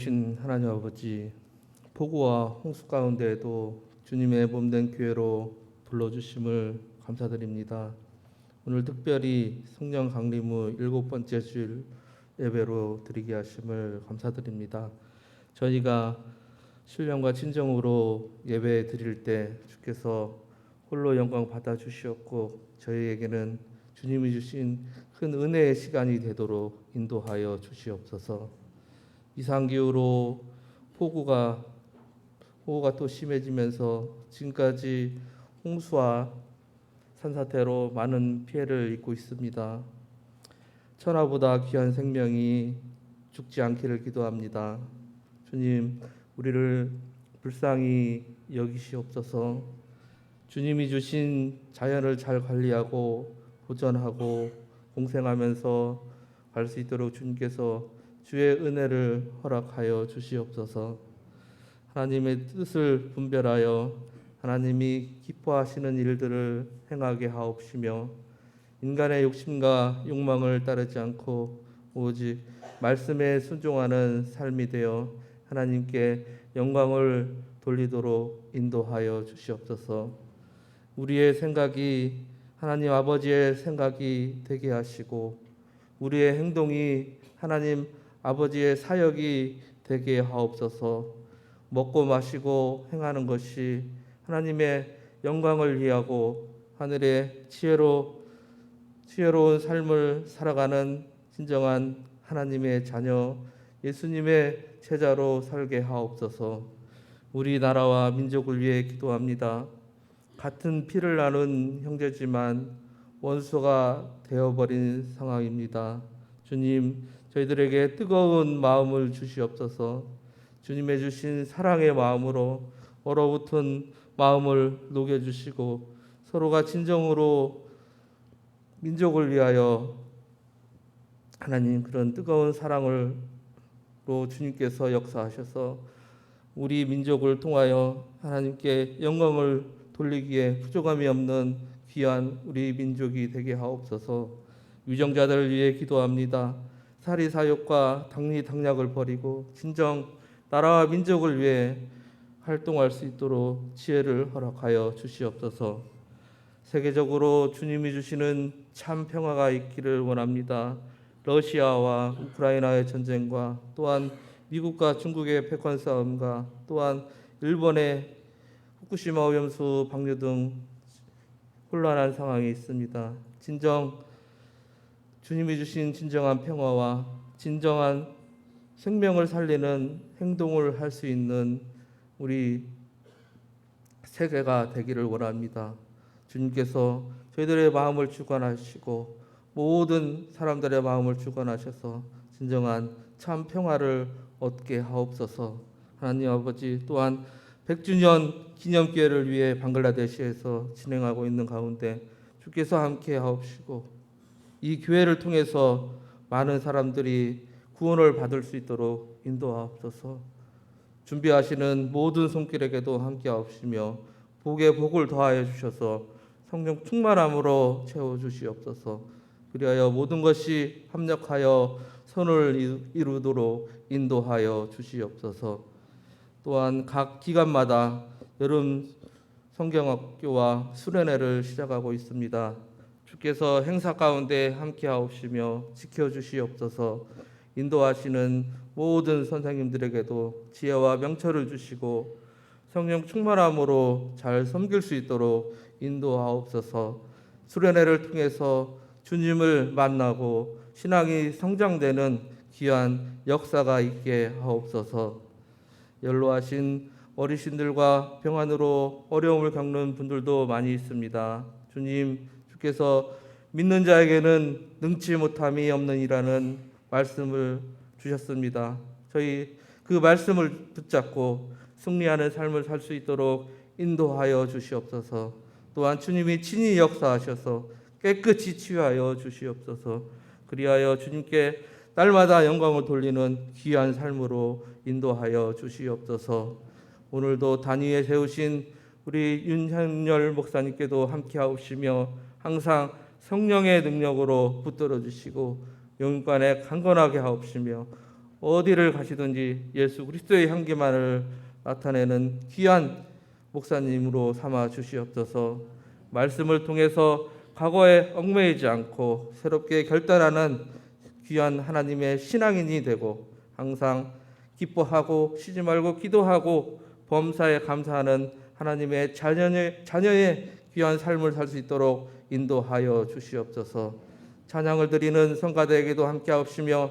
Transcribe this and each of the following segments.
신 하나님 아버지, 폭우와 홍수 가운데에도 주님의 몸된 교회로 불러주심을 감사드립니다. 오늘 특별히 성령 강림 후 7번째 주일 예배로 드리게 하심을 감사드립니다. 저희가 신령과 친정으로 예배 드릴 때 주께서 홀로 영광 받아 주시었고, 저희에게는 주님이 주신 큰 은혜의 시간이 되도록 인도하여 주시옵소서. 이상기후로 호우가 또 심해지면서 지금까지 홍수와 산사태로 많은 피해를 입고 있습니다. 천하보다 귀한 생명이 죽지 않기를 기도합니다. 주님, 우리를 불쌍히 여기시옵소서. 주님이 주신 자연을 잘 관리하고 보존하고 공생하면서 갈 수 있도록 주님께서 주의 은혜를 허락하여 주시옵소서. 하나님의 뜻을 분별하여 하나님이 기뻐하시는 일들을 행하게 하옵시며, 인간의 욕심과 욕망을 따르지 않고 오직 말씀에 순종하는 삶이 되어 하나님께 영광을 돌리도록 인도하여 주시옵소서. 우리의 생각이 하나님 아버지의 생각이 되게 하시고, 우리의 행동이 하나님 아버지의 사역이 되게 하옵소서. 먹고 마시고 행하는 것이 하나님의 영광을 위하고 하늘의 지혜로운 삶을 살아가는 진정한 하나님의 자녀, 예수님의 제자로 살게 하옵소서. 우리나라와 민족을 위해 기도합니다. 같은 피를 나눈 형제지만 원수가 되어버린 상황입니다. 주님, 저희들에게 뜨거운 마음을 주시옵소서. 주님의 주신 사랑의 마음으로 얼어붙은 마음을 녹여주시고, 서로가 진정으로 민족을 위하여 하나님 그런 뜨거운 사랑으로 주님께서 역사하셔서 우리 민족을 통하여 하나님께 영광을 돌리기에 부족함이 없는 귀한 우리 민족이 되게 하옵소서. 위정자들을 위해 기도합니다. 사리사욕과 당리당략을 버리고 진정 나라와 민족을 위해 활동할 수 있도록 지혜를 허락하여 주시옵소서. 세계적으로 주님이 주시는 참 평화가 있기를 원합니다. 러시아와 우크라이나의 전쟁과 또한 미국과 중국의 패권 싸움과 또한 일본의 후쿠시마 오염수 방류 등 혼란한 상황이 있습니다. 주님이 주신 진정한 평화와 진정한 생명을 살리는 행동을 할 수 있는 우리 세계가 되기를 원합니다. 주님께서 저희들의 마음을 주관하시고 모든 사람들의 마음을 주관하셔서 진정한 참 평화를 얻게 하옵소서. 하나님 아버지, 또한 100주년 기념기회를 위해 방글라데시에서 진행하고 있는 가운데 주께서 함께 하옵시고, 이 교회를 통해서 많은 사람들이 구원을 받을 수 있도록 인도하옵소서. 준비하시는 모든 손길에게도 함께 하옵시며 복에 복을 더하여 주셔서 성령 충만함으로 채워주시옵소서. 그리하여 모든 것이 합력하여 선을 이루도록 인도하여 주시옵소서. 또한 각 기관마다 여름 성경학교와 수련회를 시작하고 있습니다. 주께서 행사 가운데 함께 하옵시며 지켜주시옵소서. 인도하시는 모든 선생님들에게도 지혜와 명철을 주시고 성령 충만함으로 잘 섬길 수 있도록 인도하옵소서. 수련회를 통해서 주님을 만나고 신앙이 성장되는 귀한 역사가 있게 하옵소서. 연로하신 어르신들과 병환으로 어려움을 겪는 분들도 많이 있습니다. 주님, 주께서 믿는 자에게는 능치 못함이 없느니라는 말씀을 주셨습니다. 저희 그 말씀을 붙잡고 승리하는 삶을 살 수 있도록 인도하여 주시옵소서. 또한 주님이 친히 역사하셔서 깨끗이 치유하여 주시옵소서. 그리하여 주님께 날마다 영광을 돌리는 귀한 삶으로 인도하여 주시옵소서. 오늘도 단위에 세우신 우리 윤현열 목사님께도 함께 하옵시며 항상 성령의 능력으로 붙들어 주시고 영육간에 강건하게 하옵시며 어디를 가시든지 예수 그리스도의 향기만을 나타내는 귀한 목사님으로 삼아 주시옵소서. 말씀을 통해서 과거에 얽매이지 않고 새롭게 결단하는 귀한 하나님의 신앙인이 되고 항상 기뻐하고 쉬지 말고 기도하고 범사에 감사하는 하나님의 자녀의 귀한 삶을 살 수 있도록 인도하여 주시옵소서. 찬양을 드리는 성가대에게도 함께하시며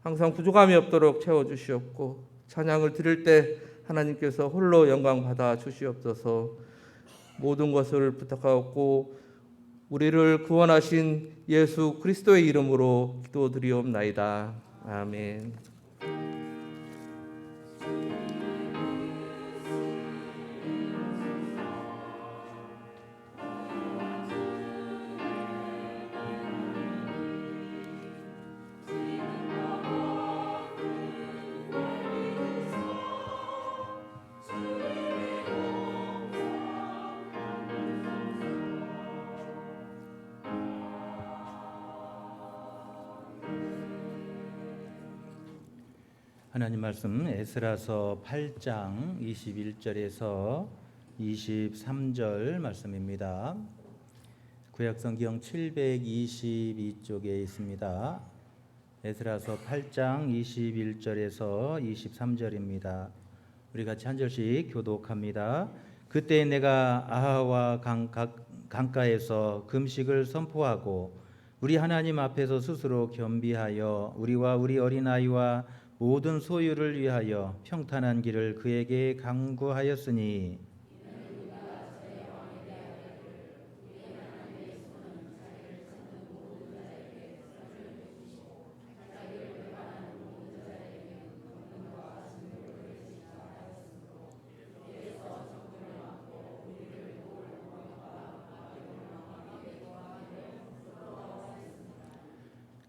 항상 부족함이 없도록 채워주시옵고 찬양을 드릴 때 하나님께서 홀로 영광 받아 주시옵소서. 모든 것을 부탁하옵고 우리를 구원하신 예수 그리스도의 이름으로 기도드리옵나이다. 아멘. 하나님 말씀 에스라서 8장 21절에서 23절 말씀입니다. 구약성경 722쪽에 있습니다. 에스라서 8장 21절에서 23절입니다. 우리 같이 한 절씩 교독합니다. 그때 내가 아하와 강가에서 금식을 선포하고 우리 하나님 앞에서 스스로 겸비하여 우리와 우리 어린아이와 모든 소유를 위하여 평탄한 길을 그에게 강구하였으니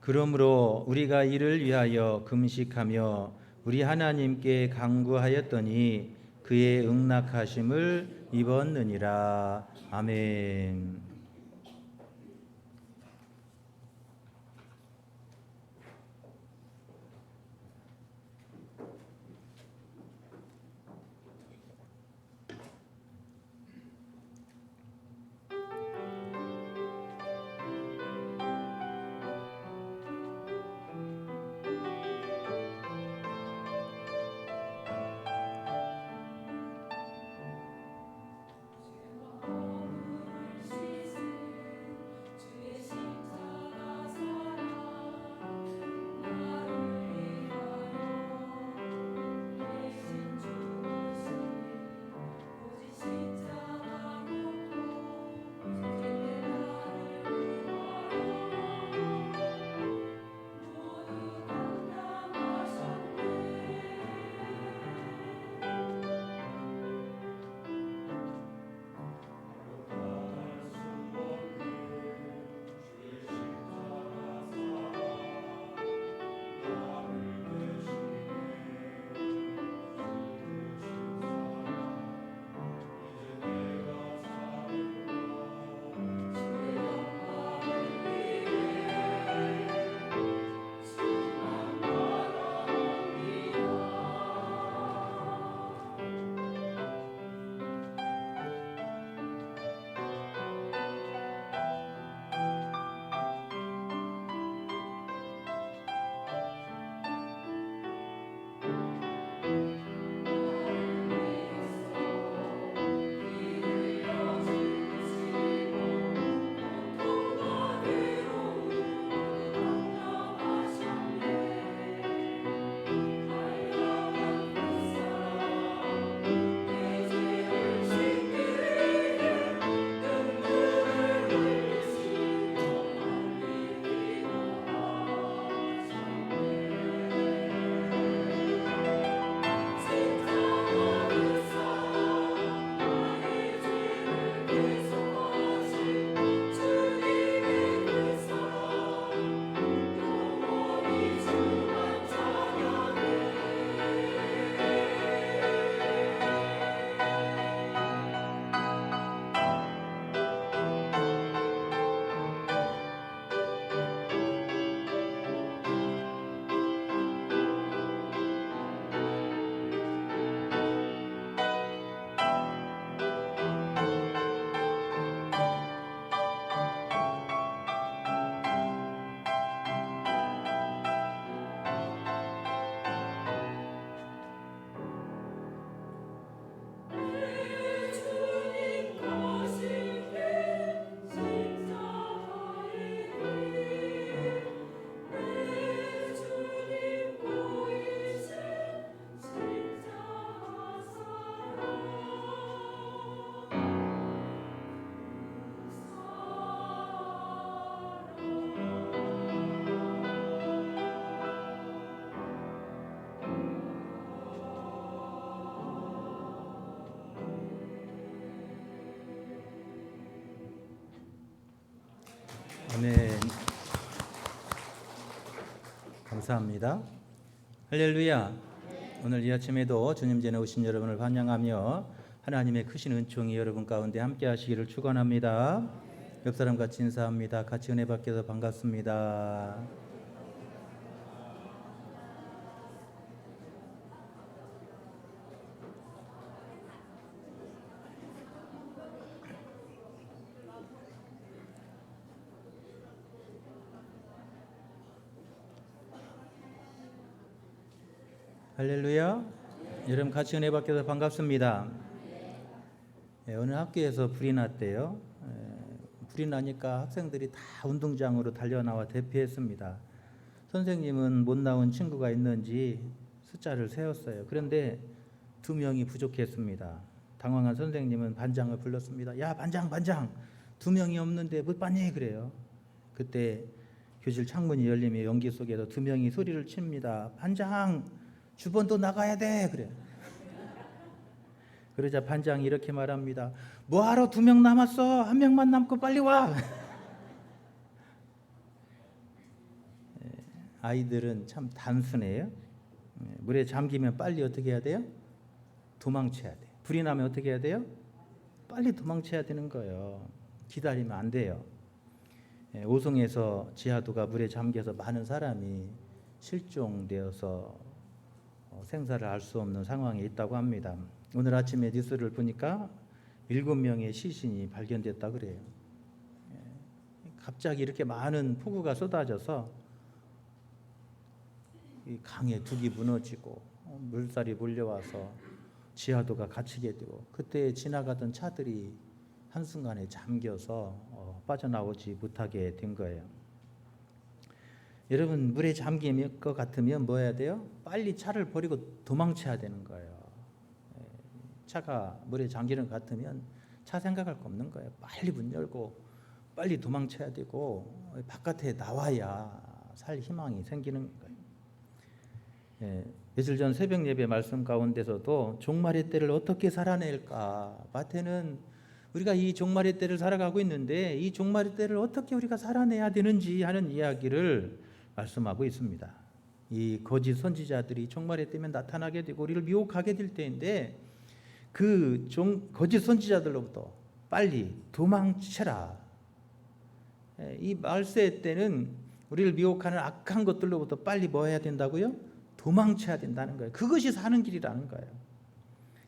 그러므로 우리가 이를 위하여 금식하며 우리 하나님께 간구하였더니 그의 응낙하심을 입었느니라. 아멘. 아멘. 감사합니다. 할렐루야. 오늘 이 아침에도 주님 전에 오신 여러분을 환영하며 하나님의 크신 은총이 여러분 가운데 함께 하시기를 축원합니다. 옆 사람 같이 인사합니다. 같이 은혜 받게 반갑습니다. 할렐루야. 여러분 같이 은혜 받게 반갑습니다. 어느 학교에서 불이 났대요. 불이 나니까 학생들이 다 운동장으로 달려나와 대피했습니다. 선생님은 못 나온 친구가 있는지 숫자를 세었어요. 그런데 2명이 부족했습니다. 당황한 선생님은 반장을 불렀습니다. 야, 반장 2명이 없는데 못 봤니? 그래요. 그때 교실 창문이 열리며 연기 속에서 2명이 소리를 칩니다. 반장, 주번도 나가야 돼. 그래. 그러자 반장이 이렇게 말합니다. 뭐하러 2명 남았어? 1명만 남고 빨리 와. 아이들은 참 단순해요. 물에 잠기면 빨리 어떻게 해야 돼요? 도망쳐야 돼요. 불이 나면 어떻게 해야 돼요? 빨리 도망쳐야 되는 거예요. 기다리면 안 돼요. 오송에서 지하도가 물에 잠겨서 많은 사람이 실종되어서 생사를 알 수 없는 상황에 있다고 합니다. 오늘 아침에 뉴스를 보니까 7명의 시신이 발견됐다 그래요. 갑자기 이렇게 많은 폭우가 쏟아져서 이 강에 둑이 무너지고 물살이 몰려와서 지하도가 갇히게 되고 그때 지나가던 차들이 한순간에 잠겨서 빠져나오지 못하게 된 거예요. 여러분 물에 잠길 것 같으면 뭐 해야 돼요? 빨리 차를 버리고 도망쳐야 되는 거예요. 차가 물에 잠기는 것 같으면 차 생각할 거 없는 거예요. 빨리 문 열고 빨리 도망쳐야 되고 바깥에 나와야 살 희망이 생기는 거예요. 며칠 전 새벽 예배 말씀 가운데서도 종말의 때를 어떻게 살아낼까? 마태는 우리가 이 종말의 때를 살아가고 있는데 이 종말의 때를 어떻게 우리가 살아내야 되는지 하는 이야기를 말씀하고 있습니다. 이 거짓 선지자들이 종말의 때면 나타나게 되고 우리를 미혹하게 될 때인데 그 거짓 선지자들로부터 빨리 도망쳐라. 이 말세 때는 우리를 미혹하는 악한 것들로부터 빨리 뭐 해야 된다고요? 도망쳐야 된다는 거예요. 그것이 사는 길이라는 거예요.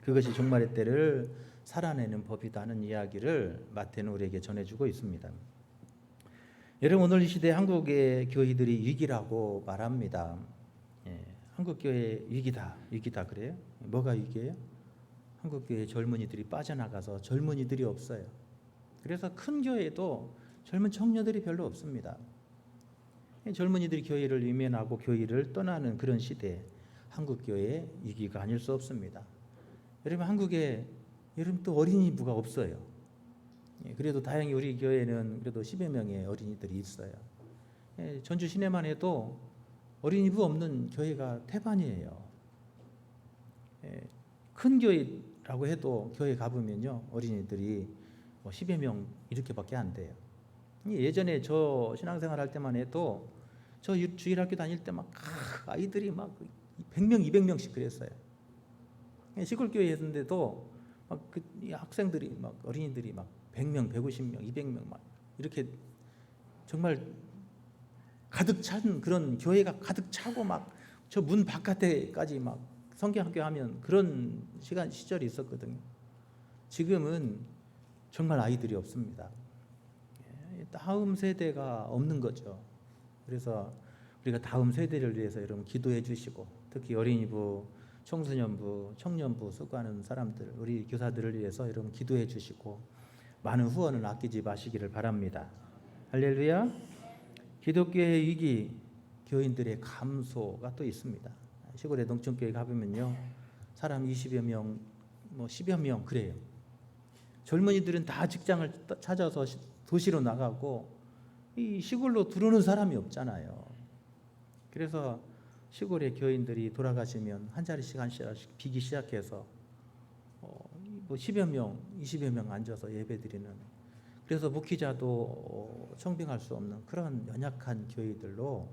그것이 종말의 때를 살아내는 법이라는 이야기를 마태는 우리에게 전해주고 있습니다. 여러분 오늘 이 시대 한국의 교회들이 위기라고 말합니다. 한국교회 위기다 그래요? 뭐가 위기예요? 한국교회 젊은이들이 빠져나가서 젊은이들이 없어요. 그래서 큰 교회에도 젊은 청년들이 별로 없습니다. 젊은이들이 교회를 외면하고 교회를 떠나는 그런 시대에 한국교회의 위기가 아닐 수 없습니다. 여러분 한국에 여러분 또 어린이부가 없어요. 그래도 다행히 우리 교회는 그래도 10여 명의 어린이들이 있어요. 전주 시내만 해도 어린이부 없는 교회가 태반이에요. 큰 교회라고 해도 교회 가보면요 어린이들이 10여 명 이렇게밖에 안 돼요. 예전에 저 신앙생활 할 때만 해도 저 주일학교 다닐 때 막 아이들이 막 100명, 200명씩 그랬어요. 시골 교회 했는데도 막 그 학생들이 막 어린이들이 막 100명, 150명, 200명 막 이렇게 정말 가득 찬 그런 교회가 가득 차고 막 저 문 바깥에까지 막 성경학교 하면 그런 시절이 있었거든요. 지금은 정말 아이들이 없습니다. 다음 세대가 없는 거죠. 그래서 우리가 다음 세대를 위해서 여러분 기도해 주시고 특히 어린이부, 청소년부, 청년부 수고하는 사람들 우리 교사들을 위해서 여러분 기도해 주시고 많은 후원을 아끼지 마시기를 바랍니다. 할렐루야. 기독교의 위기, 교인들의 감소가 또 있습니다. 시골의 농촌교회 가보면요 사람 20여 명, 10여 명 그래요. 젊은이들은 다 직장을 찾아서 도시로 나가고 이 시골로 들어오는 사람이 없잖아요. 그래서 시골의 교인들이 돌아가시면 한 자리씩 비기 시작해서 10여 명, 20여 명 앉아서 예배드리는 그래서 목회자도 청빙할 수 없는 그런 연약한 교회들로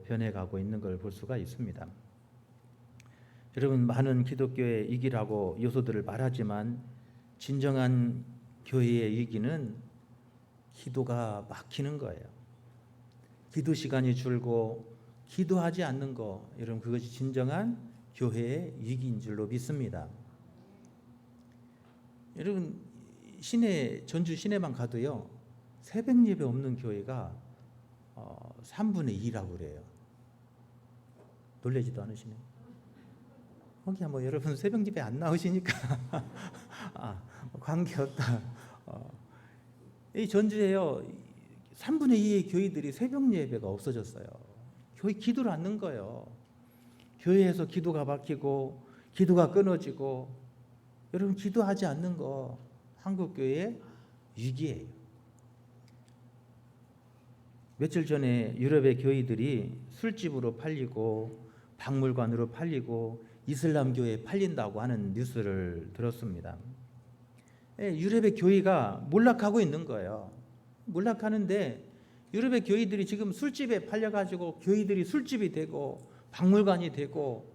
변해가고 있는 걸 볼 수가 있습니다. 여러분, 많은 기독교의 위기라고 요소들을 말하지만 진정한 교회의 위기는 기도가 막히는 거예요. 기도 시간이 줄고 기도하지 않는 거, 여러분, 그것이 진정한 교회의 위기인 줄로 믿습니다. 여러분, 전주 시내만 가도요, 새벽 예배 없는 교회가 3분의 2라고 그래요. 놀라지도 않으시네요. 거기야 뭐 여러분 새벽 예배 안 나오시니까 관계없다. 이 전주에요, 3분의 2의 교회들이 새벽 예배가 없어졌어요. 교회 기도를 않는 거예요. 교회에서 기도가 막히고 기도가 끊어지고, 여러분 기도하지 않는 거 한국 교회의 위기예요. 며칠 전에 유럽의 교회들이 술집으로 팔리고 박물관으로 팔리고 이슬람교에 팔린다고 하는 뉴스를 들었습니다. 유럽의 교회가 몰락하고 있는 거예요. 몰락하는데 유럽의 교회들이 지금 술집에 팔려가지고 교회들이 술집이 되고 박물관이 되고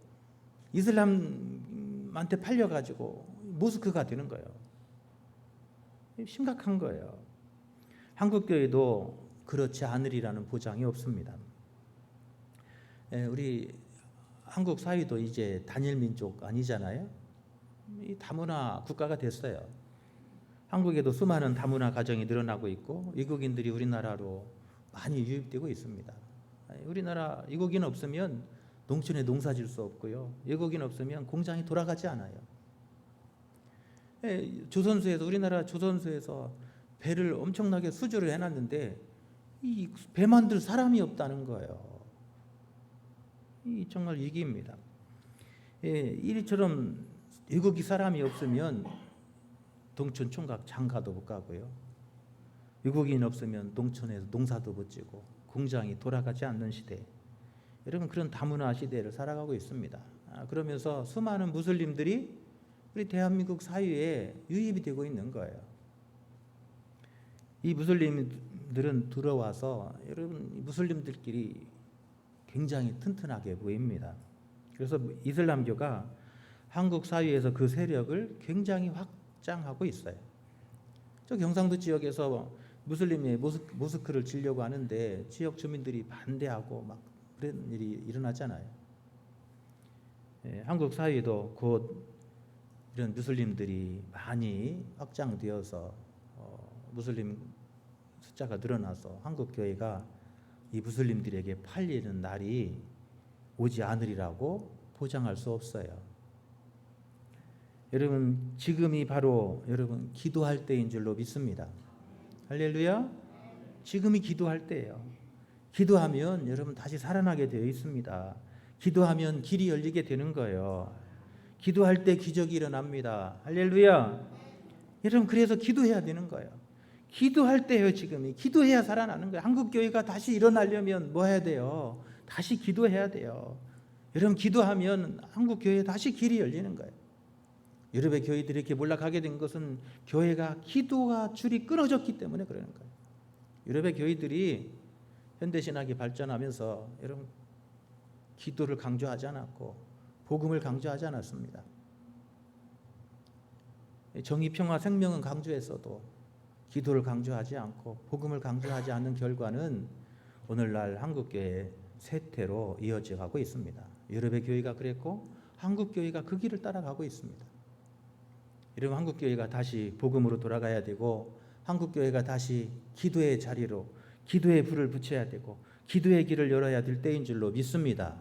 이슬람한테 팔려가지고 모스크가 되는 거예요. 심각한 거예요. 한국 교회도 그렇지 않으리라는 보장이 없습니다. 우리 한국 사회도 이제 단일 민족 아니잖아요. 이 다문화 국가가 됐어요. 한국에도 수많은 다문화 가정이 늘어나고 있고 외국인들이 우리나라로 많이 유입되고 있습니다. 우리나라 외국인 없으면 농촌에 농사 질 수 없고요. 외국인 없으면 공장이 돌아가지 않아요. 조선소에서, 우리나라 조선소에서 배를 엄청나게 수주를 해놨는데 이 배 만들 사람이 없다는 거예요. 이 정말 위기입니다. 이처럼 외국인 사람이 없으면 동촌 총각 장가도 못 가고요. 외국인 없으면 농촌에서 농사도 못 지고 공장이 돌아가지 않는 시대. 여러분, 그런 다문화 시대를 살아가고 있습니다. 그러면서 수많은 무슬림들이 우리 대한민국 사회에 유입이 되고 있는 거예요. 이 무슬림들은 들어와서 여러분 무슬림들끼리 굉장히 튼튼하게 보입니다. 그래서 이슬람교가 한국 사회에서 그 세력을 굉장히 확장하고 있어요. 저 경상도 지역에서 무슬림의 모스크를 지려고 하는데 지역 주민들이 반대하고 막 그런 일이 일어나잖아요. 한국 사회도 곧 이런 무슬림들이 많이 확장되어서 무슬림 숫자가 늘어나서 한국 교회가 이 무슬림들에게 팔리는 날이 오지 않으리라고 보장할 수 없어요. 여러분, 지금이 바로 여러분 기도할 때인 줄로 믿습니다. 할렐루야. 지금이 기도할 때예요. 기도하면 여러분 다시 살아나게 되어 있습니다. 기도하면 길이 열리게 되는 거예요. 기도할 때 기적이 일어납니다. 할렐루야. 여러분, 그래서 기도해야 되는 거예요. 기도할 때예요. 지금이 기도해야 살아나는 거예요. 한국 교회가 다시 일어나려면 뭐 해야 돼요? 다시 기도해야 돼요. 여러분, 기도하면 한국 교회에 다시 길이 열리는 거예요. 유럽의 교회들이 이렇게 몰락하게 된 것은 교회가 기도가 줄이 끊어졌기 때문에 그러는 거예요. 유럽의 교회들이 현대신학이 발전하면서 여러분 기도를 강조하지 않았고 복음을 강조하지 않았습니다. 정의, 평화, 생명은 강조했어도 기도를 강조하지 않고 복음을 강조하지 않는 결과는 오늘날 한국교회의 쇠퇴로 이어져 가고 있습니다. 유럽의 교회가 그랬고 한국 교회가 그 길을 따라가고 있습니다. 여러분, 한국 교회가 다시 복음으로 돌아가야 되고 한국 교회가 다시 기도의 자리로 기도의 불을 붙여야 되고 기도의 길을 열어야 될 때인 줄로 믿습니다.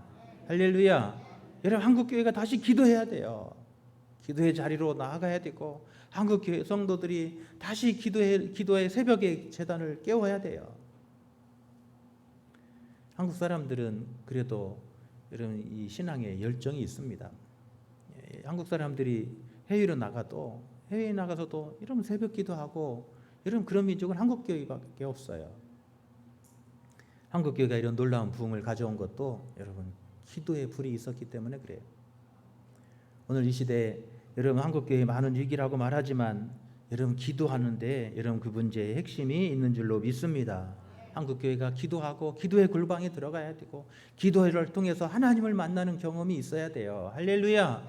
할렐루야. 여러분, 한국 교회가 다시 기도해야 돼요. 기도의 자리로 나아가야 되고 한국 교회 성도들이 다시 기도의 새벽의 제단을 깨워야 돼요. 한국 사람들은 그래도 여러분 이 신앙에 열정이 있습니다. 한국 사람들이 해외로 해외에 나가서도 여러분 새벽 기도하고 여러분 그런 민족은 한국 교회밖에 없어요. 한국 교회가 이런 놀라운 부흥을 가져온 것도 여러분 기도의 불이 있었기 때문에 그래요. 오늘 이 시대에 여러분 한국 교회에 많은 위기라고 말하지만 여러분 기도하는데 여러분 그 문제의 핵심이 있는 줄로 믿습니다. 한국교회가 기도하고 기도의 골방에 들어가야 되고 기도를 통해서 하나님을 만나는 경험이 있어야 돼요. 할렐루야.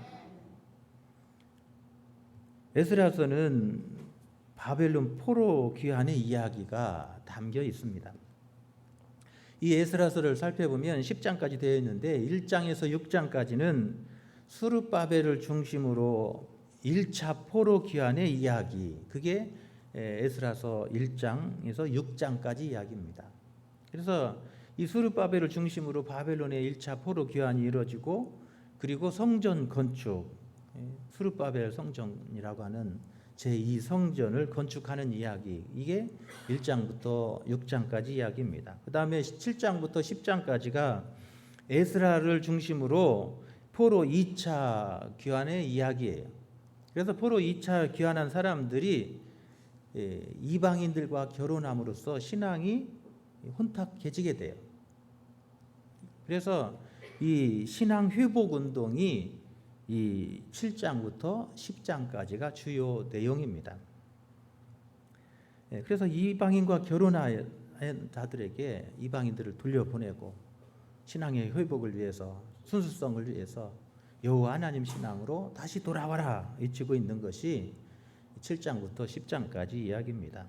에스라서는 바벨론 포로 귀환의 이야기가 담겨 있습니다. 이 에스라서를 살펴보면 10장까지 되어 있는데 1장에서 6장까지는 스룹바벨을 중심으로 1차 포로 귀환의 이야기, 그게 에스라서 1장에서 6장까지 이야기입니다. 그래서 이 스룹바벨을 중심으로 바벨론의 1차 포로 귀환이 이루어지고, 그리고 성전 건축, 스룹바벨 성전이라고 하는 제2성전을 건축하는 이야기, 이게 1장부터 6장까지 이야기입니다. 그 다음에 7장부터 10장까지가 에스라를 중심으로 포로 2차 귀환의 이야기예요. 그래서 포로 2차 귀환한 사람들이 이방인들과 결혼함으로써 신앙이 혼탁해지게 돼요. 그래서 이 신앙 회복 운동이 이 7장부터 10장까지가 주요 내용입니다. 그래서 이방인과 결혼한 자들에게 이방인들을 돌려보내고 신앙의 회복을 위해서, 순수성을 위해서 여호와 하나님 신앙으로 다시 돌아와라 외치고 있는 것이 7장부터 10장까지 이야기입니다.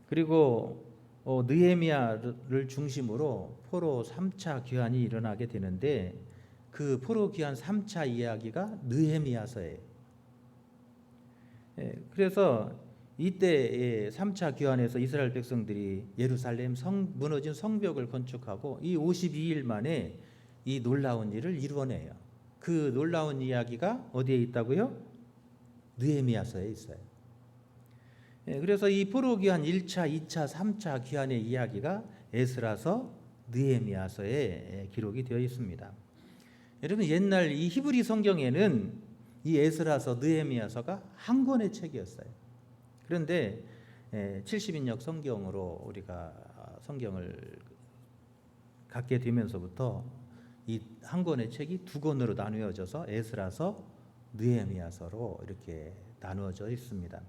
그리고 느헤미야를 중심으로 포로 3차 귀환이 일어나게 되는데, 그 포로 귀환 3차 이야기가 느헤미야서예요. 그래서 이때 3차 귀환에서 이스라엘 백성들이 예루살렘 무너진 성벽을 건축하고 이 52일 만에 이 놀라운 일을 이루어내요. 그 놀라운 이야기가 어디에 있다고요? 느헤미야서에 있어요. 그래서 이 포로 귀환 1차, 2차, 3차 귀환의 이야기가 에스라서, 느헤미야서에 기록이 되어 있습니다. 여러분, 옛날 이 히브리 성경에는 이 에스라서, 느헤미야서가 한 권의 책이었어요. 그런데 70인역 성경으로 우리가 성경을 갖게 되면서부터 이 한 권의 책이 두 권으로 나누어져서 에스라서, 느헤미야서로 이렇게 나누어져 있습니다.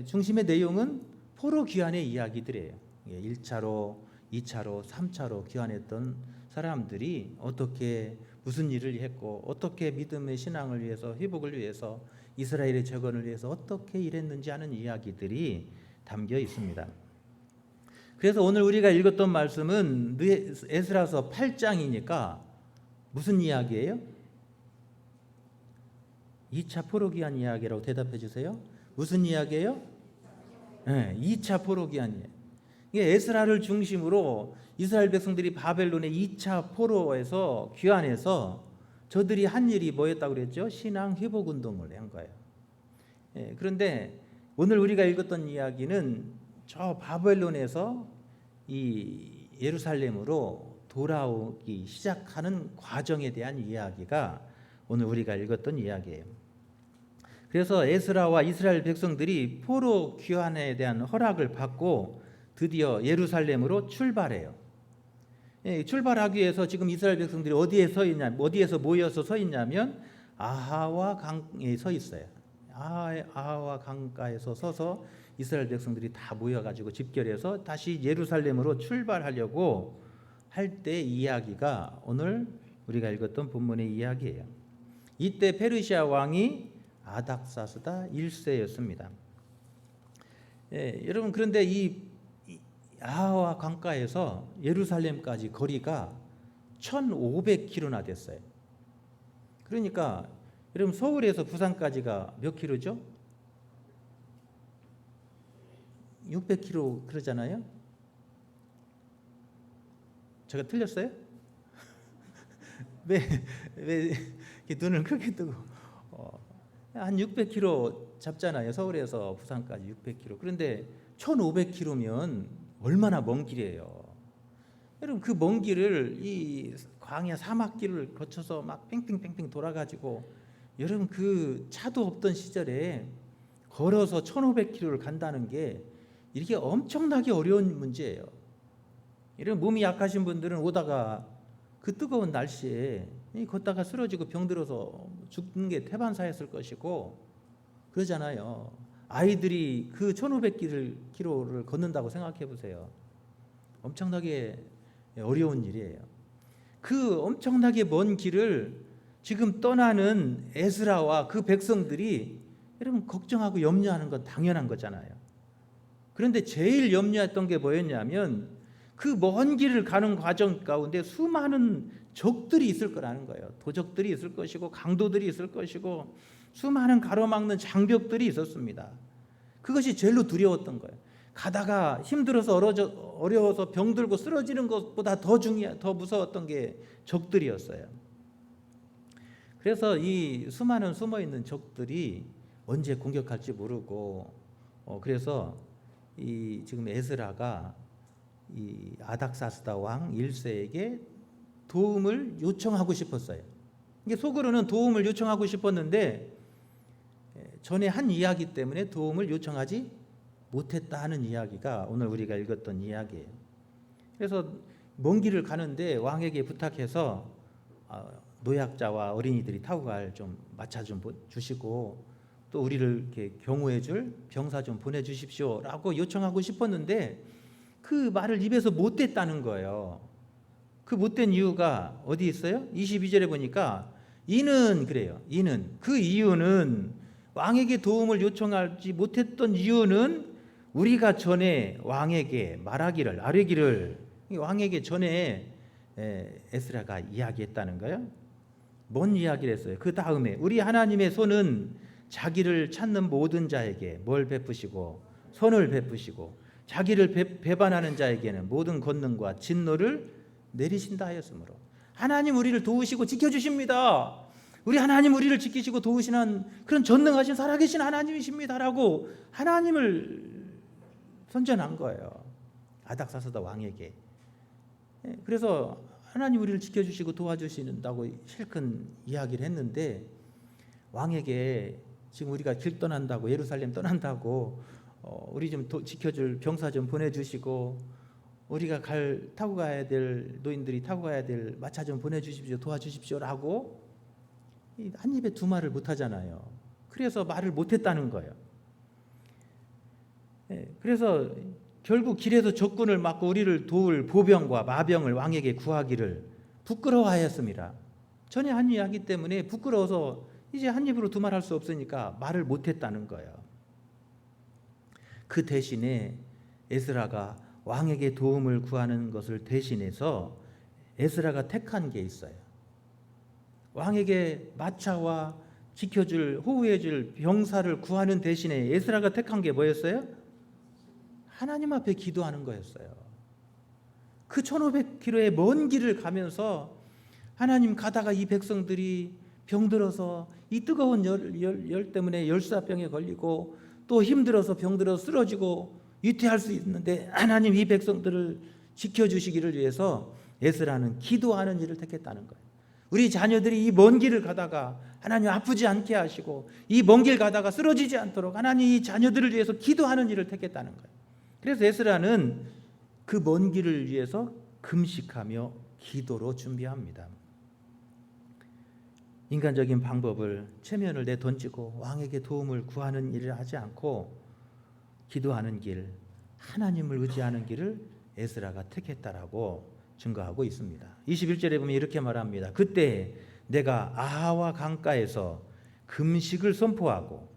중심의 내용은 포로 귀환의 이야기들이에요. 1차로, 2차로, 3차로 귀환했던 사람들이 어떻게 무슨 일을 했고, 어떻게 믿음의 신앙을 위해서, 회복을 위해서, 이스라엘의 재건을 위해서 어떻게 일했는지 하는 이야기들이 담겨 있습니다. 그래서 오늘 우리가 읽었던 말씀은 에스라서 8장이니까 무슨 이야기예요? 2차 포로 귀환 이야기라고 대답해 주세요. 무슨 이야기예요? 2차 포로 귀환이에요. 이게 에스라를 중심으로 이스라엘 백성들이 바벨론의 2차 포로에서 귀환해서 저들이 한 일이 뭐였다고 그랬죠? 신앙 회복 운동을 한 거예요. 그런데 오늘 우리가 읽었던 이야기는 저 바벨론에서 이 예루살렘으로 돌아오기 시작하는 과정에 대한 이야기가 오늘 우리가 읽었던 이야기예요. 그래서 에스라와 이스라엘 백성들이 포로 귀환에 대한 허락을 받고 드디어 예루살렘으로 출발해요. 출발하기 위해서 지금 이스라엘 백성들이 어디에서 모여서 서 있냐면 아하와 강에 서 있어요. 아하와 강가에서 서서 이스라엘 백성들이 다 모여가지고 집결해서 다시 예루살렘으로 출발하려고 할 때 이야기가 오늘 우리가 읽었던 본문의 이야기예요. 이때 페르시아 왕이 아닥사스다 1세였습니다. 여러분, 그런데 이 아하와 강가에서 예루살렘까지 거리가 1500km나 됐어요. 그러니까 여러분, 서울에서 부산까지가 몇 킬로죠? 600km 그러잖아요. 제가 틀렸어요? 왜 눈을 크게 뜨고 한 600km 잡잖아요. 서울에서 부산까지 600km. 그런데 1500km면 얼마나 먼 길이에요. 여러분, 그 먼 길을 이 광야 사막길을 거쳐서 막 뺑뺑뺑뺑 돌아가지고, 여러분 그 차도 없던 시절에 걸어서 1500km를 간다는 게 이렇게 엄청나게 어려운 문제예요. 이런 몸이 약하신 분들은 오다가 그 뜨거운 날씨에 걷다가 쓰러지고 병들어서 죽는 게 태반사였을 것이고 그러잖아요. 아이들이 그 1500km를 걷는다고 생각해 보세요. 엄청나게 어려운 일이에요. 그 엄청나게 먼 길을 지금 떠나는 에스라와 그 백성들이 여러분 걱정하고 염려하는 건 당연한 거잖아요. 그런데 제일 염려했던 게 뭐였냐면 그 먼 길을 가는 과정 가운데 수많은 적들이 있을 거라는 거예요. 도적들이 있을 것이고 강도들이 있을 것이고 수많은 가로막는 장벽들이 있었습니다. 그것이 제일로 두려웠던 거예요. 가다가 힘들어서 어려워서 병들고 쓰러지는 것보다 더 무서웠던 게 적들이었어요. 그래서 이 수많은 숨어있는 적들이 언제 공격할지 모르고 그래서 이 지금 에스라가 이 아닥사스다 왕 1세에게 도움을 요청하고 싶었어요. 이게 속으로는 도움을 요청하고 싶었는데 전에 한 이야기 때문에 도움을 요청하지 못했다 하는 이야기가 오늘 우리가 읽었던 이야기예요. 그래서 먼 길을 가는데 왕에게 부탁해서 노약자와 어린이들이 타고 갈 좀 마차 좀 주시고 또 우리를 이렇게 경호해 줄 병사 좀 보내 주십시오라고 요청하고 싶었는데 그 말을 입에서 못 댔다는 거예요. 그 못된 이유가 어디 있어요? 22절에 보니까 이는 그래요. 이는 그 이유는 왕에게 도움을 요청하지 못했던 이유는 우리가 전에 왕에게 말하기를 아뢰기를 왕에게 전에 에스라가 이야기했다는 거예요. 뭔 이야기를 했어요? 그 다음에 우리 하나님의 손은 자기를 찾는 모든 자에게 뭘 베푸시고 선을 베푸시고 자기를 배반하는 자에게는 모든 권능과 진노를 내리신다 하였으므로 하나님 우리를 도우시고 지켜주십니다. 우리 하나님 우리를 지키시고 도우시는 그런 전능하신 살아계신 하나님이십니다라고 하나님을 선전한 거예요. 아닥사스다 왕에게. 그래서 하나님 우리를 지켜주시고 도와주신다고 실컷 이야기를 했는데 왕에게 지금 우리가 길 떠난다고 예루살렘 떠난다고 우리 좀 지켜줄 병사 좀 보내주시고 우리가 타고 가야 될 노인들이 타고 가야 될 마차 좀 보내주십시오 도와주십시오라고 한 입에 두 말을 못하잖아요. 그래서 말을 못했다는 거예요. 그래서 결국 길에서 적군을 막고 우리를 도울 보병과 마병을 왕에게 구하기를 부끄러워하였습니다. 전에 한 이야기 때문에 부끄러워서 이제 한 입으로 두 말 할 수 없으니까 말을 못했다는 거예요. 그 대신에 에스라가 왕에게 도움을 구하는 것을 대신해서 에스라가 택한 게 있어요. 왕에게 마차와 지켜줄 호우해줄 병사를 구하는 대신에 에스라가 택한 게 뭐였어요? 하나님 앞에 기도하는 거였어요. 그 1500km의 먼 길을 가면서 하나님 가다가 이 백성들이 병들어서 이 뜨거운 열 때문에 열사병에 걸리고 또 힘들어서 병들어서 쓰러지고 위태할 수 있는데 하나님 이 백성들을 지켜주시기를 위해서 에스라는 기도하는 일을 택했다는 거예요. 우리 자녀들이 이 먼 길을 가다가 하나님 아프지 않게 하시고 이 먼 길 가다가 쓰러지지 않도록 하나님 이 자녀들을 위해서 기도하는 일을 택했다는 거예요. 그래서 에스라는 그 먼 길을 위해서 금식하며 기도로 준비합니다. 인간적인 방법을 체면을 내던지고 왕에게 도움을 구하는 일을 하지 않고 기도하는 길, 하나님을 의지하는 길을 에스라가 택했다라고 증거하고 있습니다. 21절에 보면 이렇게 말합니다. 그때 내가 아하와 강가에서 금식을 선포하고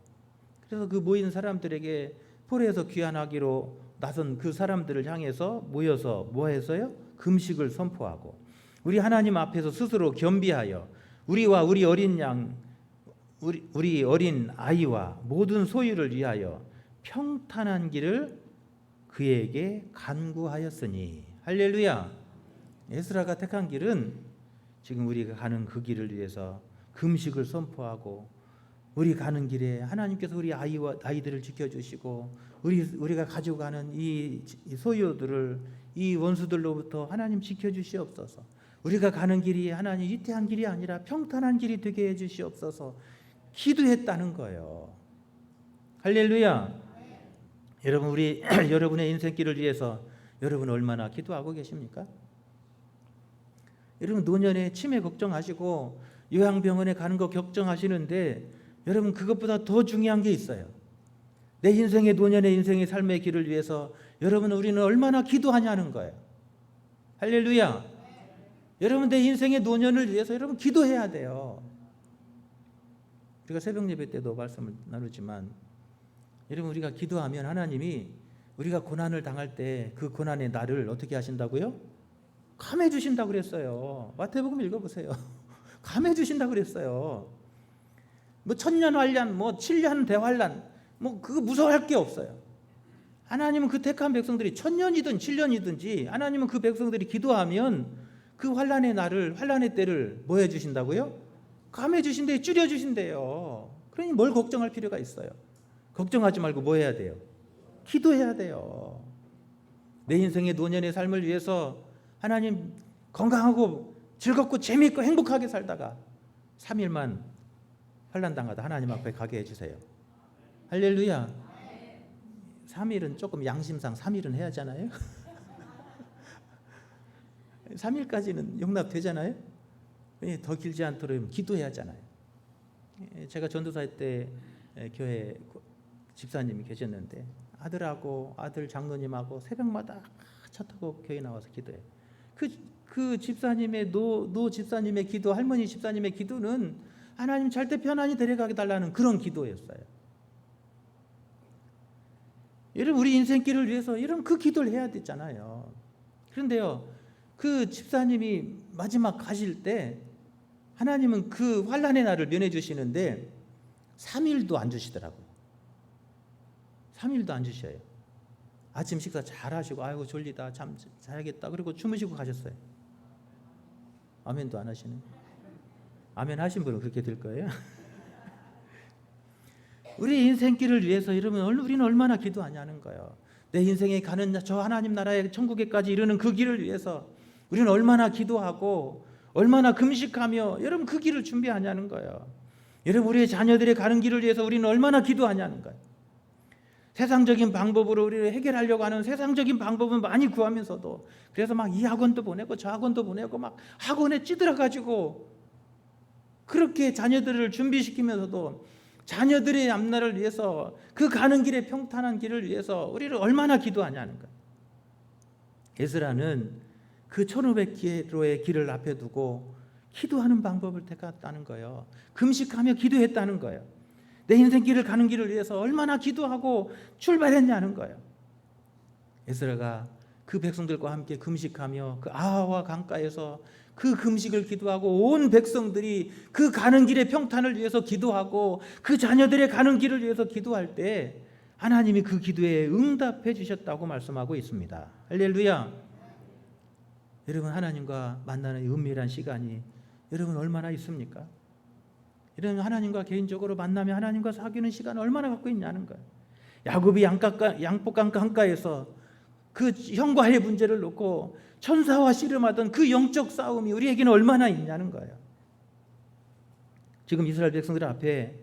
그래서 그 모인 사람들에게 포로에서 귀환하기로 나선 그 사람들을 향해서 모여서 뭐 해서요? 금식을 선포하고 우리 하나님 앞에서 스스로 겸비하여 우리와 우리 어린 양 우리 어린 아이와 모든 소유를 위하여 평탄한 길을 그에게 간구하였으니 할렐루야. 에스라가 택한 길은 지금 우리가 가는 그 길을 위해서 금식을 선포하고 우리 가는 길에 하나님께서 우리 아이들을 지켜주시고 우리가 가지고 가는 이 소유들을 이 원수들로부터 하나님 지켜주시옵소서. 우리가 가는 길이 하나님 위태한 길이 아니라 평탄한 길이 되게 해주시옵소서 기도했다는 거예요. 할렐루야. 여러분 우리 여러분의 인생길을 위해서 여러분 얼마나 기도하고 계십니까? 여러분 노년에 치매 걱정하시고 요양병원에 가는 거 걱정하시는데 여러분 그것보다 더 중요한 게 있어요. 내 인생의 노년의 인생의 삶의 길을 위해서 여러분 우리는 얼마나 기도하냐는 거예요. 할렐루야. 여러분 내 인생의 노년을 위해서 여러분 기도해야 돼요. 우리가 새벽 예배 때도 말씀을 나누지만 여러분 우리가 기도하면 하나님이 우리가 고난을 당할 때 그 고난의 날을 어떻게 하신다고요? 감해 주신다고 그랬어요. 마태복음 읽어보세요. 감해 주신다고 그랬어요. 뭐 천년 환란, 뭐 7년 대환란, 뭐 그거 무서워할 게 없어요. 하나님은 그 택한 백성들이 1000년이든 7년이든지 하나님은 그 백성들이 기도하면 그 환란의 날을, 환란의 때를 뭐 해주신다고요? 감해 주신대요. 줄여 주신대요. 그러니 뭘 걱정할 필요가 있어요? 걱정하지 말고 뭐 해야 돼요? 기도해야 돼요. 내 인생의 노년의 삶을 위해서 하나님 건강하고 즐겁고 재미있고 행복하게 살다가 3일만 환난 당하다 하나님 앞에 가게 해주세요. 할렐루야. 3일은 조금 양심상 3일은 해야 하잖아요. 3일까지는 용납되잖아요. 더 길지 않도록 기도해야 하잖아요. 제가 전도사 때 교회 집사님이 계셨는데 아들하고 아들 장로님하고 새벽마다 차 타고 교회 나와서 기도해요. 그 집사님의 노 집사님의 기도, 할머니 집사님의 기도는 하나님 절대 편안히 데려가게 달라는 그런 기도였어요. 여러분 우리 인생길을 위해서 여러분 그 기도를 해야 되잖아요. 그런데요 그 집사님이 마지막 가실 때 하나님은 그 환난의 날을 면해 주시는데 3일도 안 주시더라고요. 3일도 안 주셔요. 아침 식사 잘 하시고 아이고 졸리다 잠 자야겠다 그리고 주무시고 가셨어요. 아멘도 안 하시네. 아멘 하신 분은 그렇게 될 거예요. 우리 인생길을 위해서 여러분 우리는 얼마나 기도하냐는 거예요. 내 인생에 가는 저 하나님 나라의 천국에까지 이르는 그 길을 위해서 우리는 얼마나 기도하고 얼마나 금식하며 여러분 그 길을 준비하냐는 거예요. 여러분 우리의 자녀들의 가는 길을 위해서 우리는 얼마나 기도하냐는 거예요. 세상적인 방법으로 우리를 해결하려고 하는 세상적인 방법은 많이 구하면서도 그래서 막 이 학원도 보내고 저 학원도 보내고 막 학원에 찌들어가지고 그렇게 자녀들을 준비시키면서도 자녀들의 앞날을 위해서 그 가는 길의 평탄한 길을 위해서 우리를 얼마나 기도하냐는 거예요. 에스라는 그 1500km의 길을 앞에 두고 기도하는 방법을 택했다는 거예요. 금식하며 기도했다는 거예요. 내 인생길을 가는 길을 위해서 얼마나 기도하고 출발했냐는 거예요. 에스라가 그 백성들과 함께 금식하며 그 아하와 강가에서 그 금식을 기도하고 온 백성들이 그 가는 길의 평탄을 위해서 기도하고 그 자녀들의 가는 길을 위해서 기도할 때 하나님이 그 기도에 응답해 주셨다고 말씀하고 있습니다. 할렐루야. 여러분 하나님과 만나는 은밀한 시간이 여러분 얼마나 있습니까? 이런 하나님과 개인적으로 만나며 하나님과 사귀는 시간을 얼마나 갖고 있냐는 거예요. 야곱이 양포강 강가에서 그 형과의 문제를 놓고 천사와 씨름하던 그 영적 싸움이 우리에게는 얼마나 있냐는 거예요. 지금 이스라엘 백성들 앞에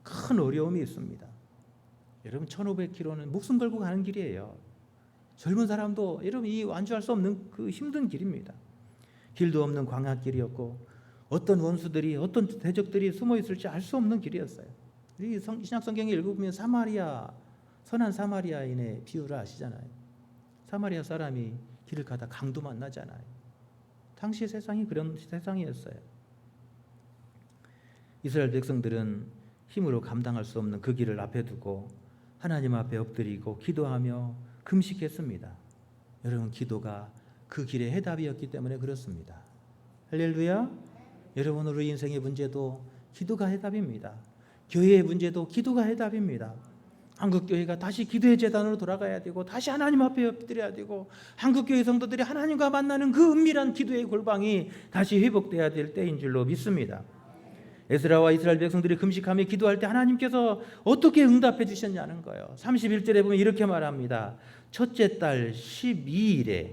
큰 어려움이 있습니다. 여러분 1500km는 목숨 걸고 가는 길이에요. 젊은 사람도 여러분 이 완주할 수 없는 그 힘든 길입니다. 길도 없는 광야길이었고 어떤 원수들이 어떤 대적들이 숨어 있을지 알 수 없는 길이었어요. 이 신약 성경에 읽어보면 사마리아 선한 사마리아인의 비유를 아시잖아요. 사마리아 사람이 길을 가다 강도 만나잖아요. 당시 세상이 그런 세상이었어요. 이스라엘 백성들은 힘으로 감당할 수 없는 그 길을 앞에 두고 하나님 앞에 엎드리고 기도하며 금식했습니다. 여러분 기도가 그 길의 해답이었기 때문에 그렇습니다. 할렐루야. 여러분 우리 인생의 문제도 기도가 해답입니다. 교회의 문제도 기도가 해답입니다. 한국교회가 다시 기도의 재단으로 돌아가야 되고 다시 하나님 앞에 엎드려야 되고 한국교회 성도들이 하나님과 만나는 그 은밀한 기도의 골방이 다시 회복돼야 될 때인 줄로 믿습니다. 에스라와 이스라엘 백성들이 금식하며 기도할 때 하나님께서 어떻게 응답해 주셨냐는 거예요. 31절에 보면 이렇게 말합니다. 첫째 달 12일에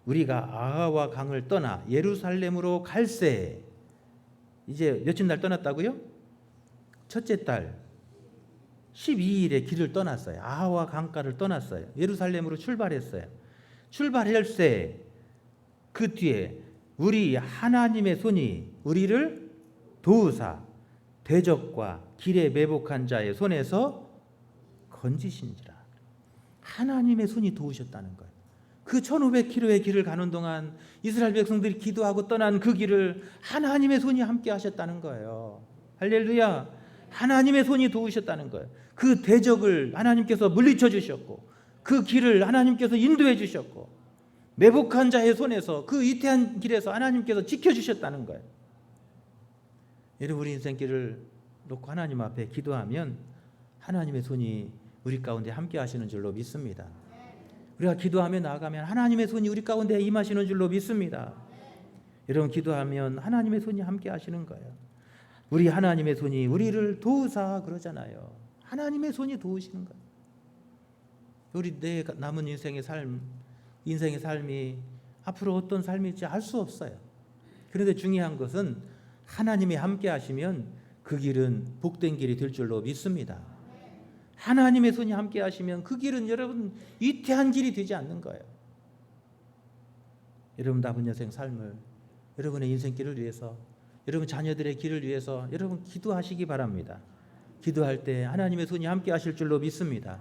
우리가 아하와 강을 떠나 예루살렘으로 갈새. 이제 며칠 날 떠났다고요? 첫째 달 12일에 길을 떠났어요. 아하와 강가를 떠났어요. 예루살렘으로 출발했어요. 출발할새 그 뒤에 우리 하나님의 손이 우리를 도우사 대적과 길에 매복한 자의 손에서 건지신지라. 하나님의 손이 도우셨다는 거예요. 그 1500km의 길을 가는 동안 이스라엘 백성들이 기도하고 떠난 그 길을 하나님의 손이 함께 하셨다는 거예요. 할렐루야. 하나님의 손이 도우셨다는 거예요. 그 대적을 하나님께서 물리쳐 주셨고 그 길을 하나님께서 인도해 주셨고 매복한 자의 손에서 그 위태한 길에서 하나님께서 지켜주셨다는 거예요. 여러분, 우리 인생길을 놓고 하나님 앞에 기도하면 하나님의 손이 우리 가운데 함께 하시는 줄로 믿습니다. 우리가 기도하며 나아가면 하나님의 손이 우리 가운데 임하시는 줄로 믿습니다. 여러분, 기도하면 하나님의 손이 함께 하시는 거예요. 우리 하나님의 손이 우리를 도우사 그러잖아요. 하나님의 손이 도우시는 거예요. 우리 내 남은 인생의 삶이 앞으로 어떤 삶일지 알 수 없어요. 그런데 중요한 것은 하나님이 함께 하시면 그 길은 복된 길이 될 줄로 믿습니다. 하나님의 손이 함께 하시면 그 길은 여러분 위태한 길이 되지 않는 거예요. 여러분 남은 여생 삶을, 여러분의 인생길을 위해서, 여러분 자녀들의 길을 위해서 여러분 기도하시기 바랍니다. 기도할 때 하나님의 손이 함께 하실 줄로 믿습니다.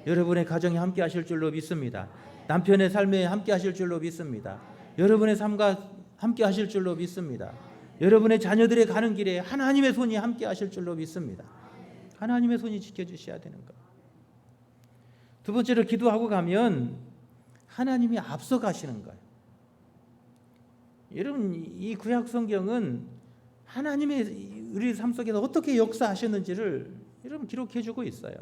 여러분의 가정에 함께 하실 줄로 믿습니다. 남편의 삶에 함께 하실 줄로 믿습니다. 여러분의 삶과 함께 하실 줄로 믿습니다. 여러분의 자녀들의 가는 길에 하나님의 손이 함께 하실 줄로 믿습니다. 하나님의 손이 지켜주셔야 되는 거예요. 두 번째로 기도하고 가면 하나님이 앞서 가시는 거예요. 여러분, 이 구약 성경은 하나님의 우리 삶 속에서 어떻게 역사하셨는지를 여러분 기록해 주고 있어요.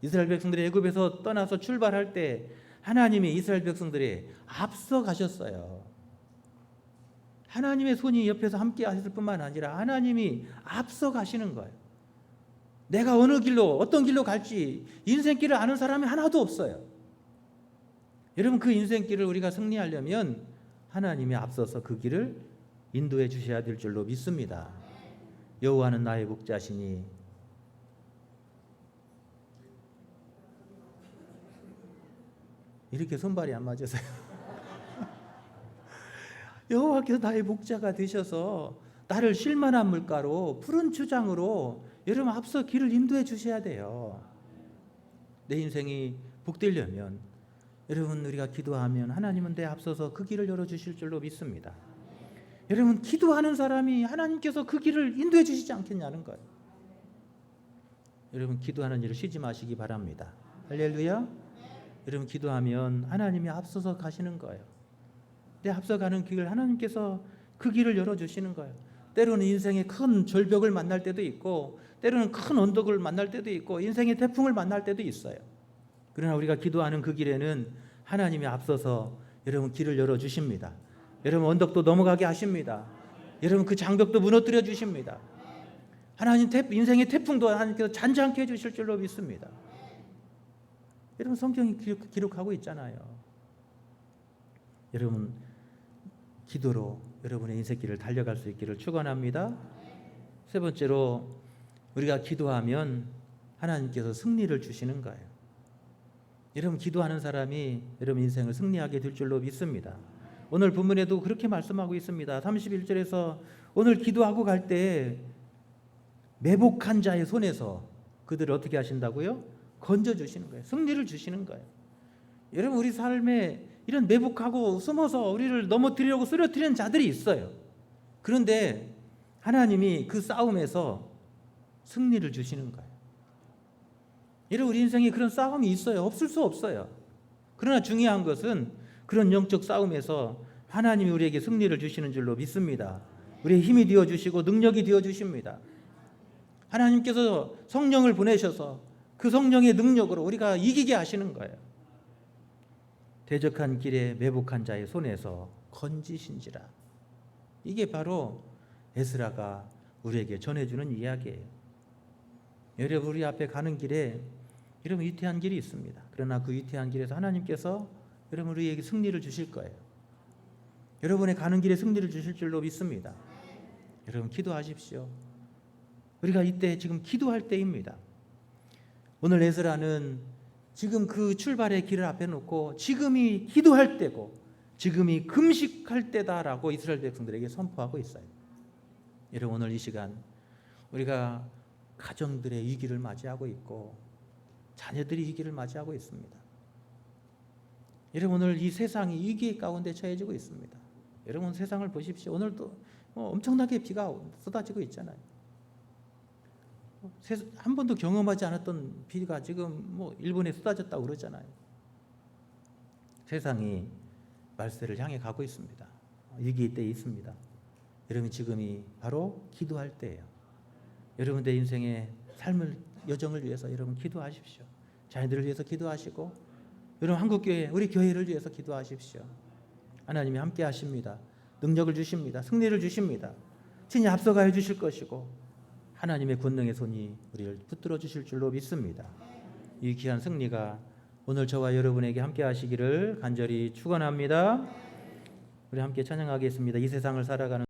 이스라엘 백성들이 애굽에서 떠나서 출발할 때 하나님이 이스라엘 백성들이 앞서 가셨어요. 하나님의 손이 옆에서 함께 하실 뿐만 아니라 하나님이 앞서 가시는 거예요. 내가 어느 길로 어떤 길로 갈지 인생길을 아는 사람이 하나도 없어요. 여러분, 그 인생길을 우리가 승리하려면 하나님이 앞서서 그 길을 인도해 주셔야 될 줄로 믿습니다. 여호와는 나의 목자시니 이렇게 손발이 안 맞아서요. 여호와께서 나의 목자가 되셔서 나를 쉴만한 물가로 푸른 추장으로 여러분 앞서 길을 인도해 주셔야 돼요. 내 인생이 복되려면 여러분 우리가 기도하면 하나님은 내 앞서서 그 길을 열어주실 줄로 믿습니다. 여러분, 기도하는 사람이 하나님께서 그 길을 인도해 주시지 않겠냐는 거예요. 여러분, 기도하는 일을 쉬지 마시기 바랍니다. 할렐루야. 여러분, 기도하면 하나님이 앞서서 가시는 거예요. 내 앞서가는 길을 하나님께서 그 길을 열어주시는 거예요. 때로는 인생의 큰 절벽을 만날 때도 있고 때로는 큰 언덕을 만날 때도 있고 인생의 태풍을 만날 때도 있어요. 그러나 우리가 기도하는 그 길에는 하나님이 앞서서 여러분 길을 열어주십니다. 여러분 언덕도 넘어가게 하십니다. 여러분 그 장벽도 무너뜨려 주십니다. 하나님 인생의 태풍도 하나님께서 잔잔케 해주실 줄로 믿습니다. 여러분 성경이 기록하고 있잖아요. 여러분 기도로 여러분의 인생길을 달려갈 수 있기를 축원합니다. 세 번째로 우리가 기도하면 하나님께서 승리를 주시는 거예요. 여러분 기도하는 사람이 여러분 인생을 승리하게 될 줄로 믿습니다. 오늘 본문에도 그렇게 말씀하고 있습니다. 31절에서 오늘 기도하고 갈 때 매복한 자의 손에서 그들을 어떻게 하신다고요? 건져주시는 거예요. 승리를 주시는 거예요. 여러분 우리 삶에 이런 매복하고 숨어서 우리를 넘어뜨리려고 쓰러뜨리는 자들이 있어요. 그런데 하나님이 그 싸움에서 승리를 주시는 거예요. 여러분 우리 인생에 그런 싸움이 있어요. 없을 수 없어요. 그러나 중요한 것은 그런 영적 싸움에서 하나님이 우리에게 승리를 주시는 줄로 믿습니다. 우리의 힘이 되어주시고 능력이 되어주십니다. 하나님께서 성령을 보내셔서 그 성령의 능력으로 우리가 이기게 하시는 거예요. 대적한 길에 매복한 자의 손에서 건지신지라. 이게 바로 에스라가 우리에게 전해주는 이야기예요. 여러분 우리 앞에 가는 길에 여러분 위태한 길이 있습니다. 그러나 그 위태한 길에서 하나님께서 여러분 우리에게 승리를 주실 거예요. 여러분의 가는 길에 승리를 주실 줄로 믿습니다. 여러분 기도하십시오. 우리가 이때 지금 기도할 때입니다. 오늘 에스라는 지금 그 출발의 길을 앞에 놓고 지금이 기도할 때고 지금이 금식할 때다라고 이스라엘 백성들에게 선포하고 있어요. 여러분 오늘 이 시간 우리가 가정들의 위기를 맞이하고 있고 자녀들이 위기를 맞이하고 있습니다. 여러분 오늘 이 세상이 위기 가운데 처해지고 있습니다. 여러분 세상을 보십시오. 오늘도 엄청나게 비가 쏟아지고 있잖아요. 한 번도 경험하지 않았던 비가 지금 일본에 쏟아졌다고 그러잖아요. 세상이 말세를 향해 가고 있습니다. 위기의 때에 있습니다. 여러분 지금이 바로 기도할 때예요. 여러분의 인생의 삶을 여정을 위해서 여러분 기도하십시오. 자녀들을 위해서 기도하시고 여러분 한국교회 우리 교회를 위해서 기도하십시오. 하나님이 함께 하십니다. 능력을 주십니다. 승리를 주십니다. 친히 앞서가해 주실 것이고 하나님의 권능의 손이 우리를 붙들어 주실 줄로 믿습니다. 이 귀한 승리가 오늘 저와 여러분에게 함께 하시기를 간절히 축원합니다. 우리 함께 찬양하겠습니다. 이 세상을 살아가는